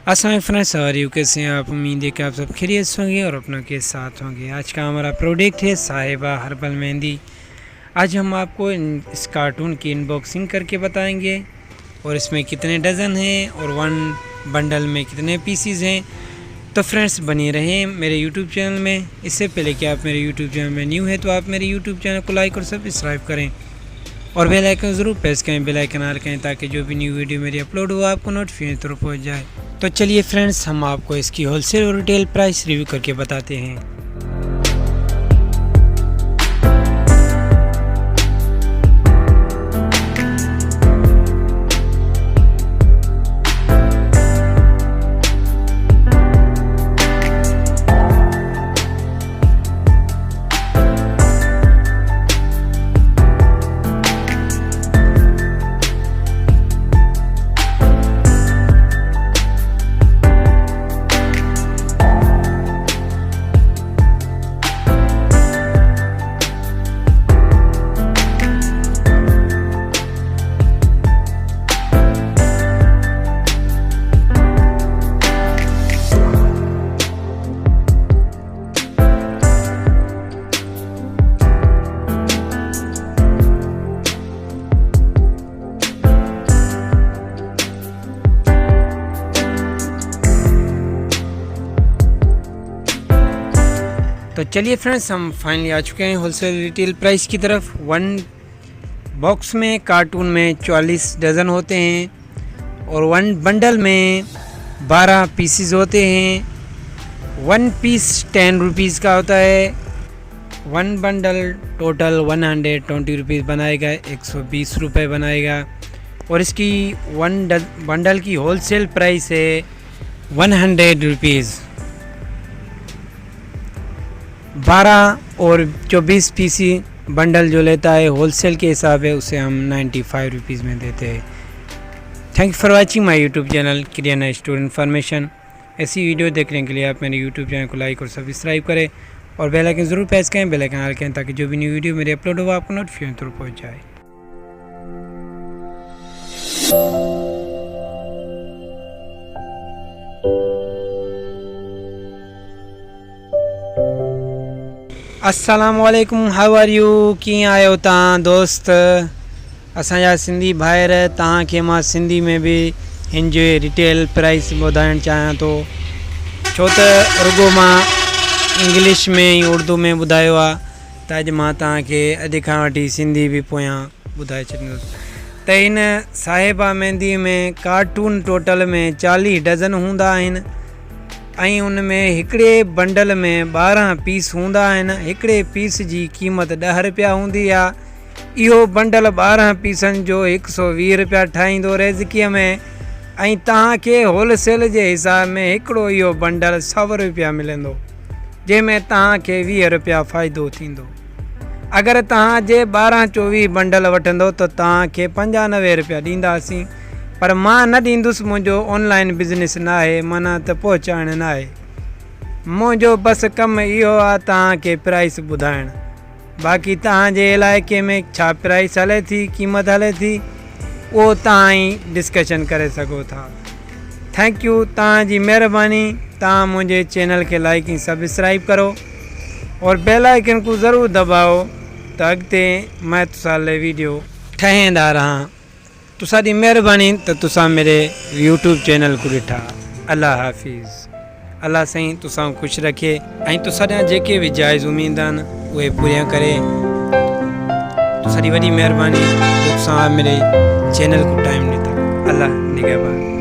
अस्सलाम फ्रेंड्स, और यू कैसे हैं आप। उम्मीद है कि आप सब खैरियत से होंगे और अपनों के साथ होंगे। आज का हमारा प्रोडक्ट है साहिबा हर्बल मेहंदी। आज हम आपको इस कार्टून की अनबॉक्सिंग करके बताएंगे और इसमें कितने डज़न हैं और वन बंडल में कितने पीसीज हैं। तो फ्रेंड्स बने रहें मेरे यूट्यूब चैनल में। इससे पहले कि आप मेरे यूट्यूब चैनल में न्यू है तो आप मेरे यूट्यूब चैनल को लाइक और सब्सक्राइब करें और बेल आइकन ज़रूर प्रेस करें, बेल आइकन ऑन करें ताकि जो भी न्यू वीडियो मेरी अपलोड हो आपको नोटिफिकेशन थ्रू पहुँच जाए। तो चलिए फ्रेंड्स, हम आपको इसकी होलसेल और रिटेल प्राइस रिव्यू करके बताते हैं। तो चलिए फ्रेंड्स, हम फाइनली आ चुके हैं होलसेल रिटेल प्राइस की तरफ। वन बॉक्स में कार्टून में 44 डज़न होते हैं और वन बंडल में 12 पीसीज होते हैं। वन पीस 10 रुपीज़ का होता है। वन बंडल टोटल 120 रुपीज़ बनाएगा, 120 रुपये बनाएगा। और इसकी वन बंडल की होलसेल प्राइस है 100 रुपीज़। 12 और 24 पीसी बंडल जो लेता है होलसेल के हिसाब है उसे हम 95 रुपीज़ में देते हैं। Thank you for watching my YouTube channel kirana store information. ऐसी वीडियो देखने के लिए आप मेरे यूट्यूब चैनल को लाइक और सब्सक्राइब करें और बेल आइकन ज़रूर प्रेस करें, बेल आइकन ऑन करें ताकि जो भी न्यू वीडियो मेरे अपलोड हो आपको नोटिफिकेशन थ्रू पहुँच जाए। अस्सलाम वालेकुम, हाउ आर यू, कीअं आहियो तव्हां दोस्त। असांजा सिंधी भाइर तव्हांखे मां सिंधी में भी हिन जो रिटेल प्राइस ॿुधाइणु चाहियां थो, छो त रुॻो मां इंग्लिश में ऐं उर्दू में ॿुधायो आहे त अॼु मां तव्हांखे अॼु खां वठी सिंधी बि पोयां ॿुधाए छॾींदुसि। त हिन साहिबा मेहंदी में कार्टून टोटल में 40 डज़न हूंदा आहिनि ऐं उन में हिकिड़े बंडल में 12 पीस हूंदा आहिनि। हिकिड़े पीस जी क़ीमत 10 रुपया हूंदी आहे। इहो बंडल 12 पीसनि जो 120 रुपया ठाहींदो रेज़िकीअ में ऐं तव्हांखे होलसेल जे हिसाब में हिकिड़ो इहो बंडल 100 रुपया मिलंदो, जंहिंमें तव्हांखे 20 रुपया फ़ाइदो थींदो। अगरि तव्हां जे 12-24 बंडल वठंदो त तव्हांखे 95 रुपया ॾींदासीं, पर मां न ॾींदुसि। मुंहिंजो ऑनलाइन बिज़नेस न आहे, माना त पहुचाइणु न आहे। मुंहिंजो बसि कमु इहो आहे तव्हांखे प्राइस ॿुधाइणु। बाक़ी तव्हांजे इलाइक़े में छा प्राइस हले थी, क़ीमत हले थी, उहो तव्हां ई डिस्कशन करे सघो था। थैंक यू, तव्हांजी महिरबानी। तव्हां मुंहिंजे चैनल खे लाइक ऐं सब्सक्राइब करो और बेल आइकन को ज़रूर दबाओ त अॻिते मैं तुसां लाइ वीडियो ठाहींदा रहां। तुसां दी महिरबानी त तुसां मेरे यूट्यूब चैनल को ॾिठा। अल्लाह हाफ़िज़। अल्लाह साईं तुसां ख़ुशि रखे ऐं तुसां ॾांहुं जेके बि जाइज़ उम्मीद आहिनि उहे पूरियां करे। तुसां दी वॾी महिरबानी तुसां मेरे चैनल को टाइम ॾिठा। अल्लाह निगहबान।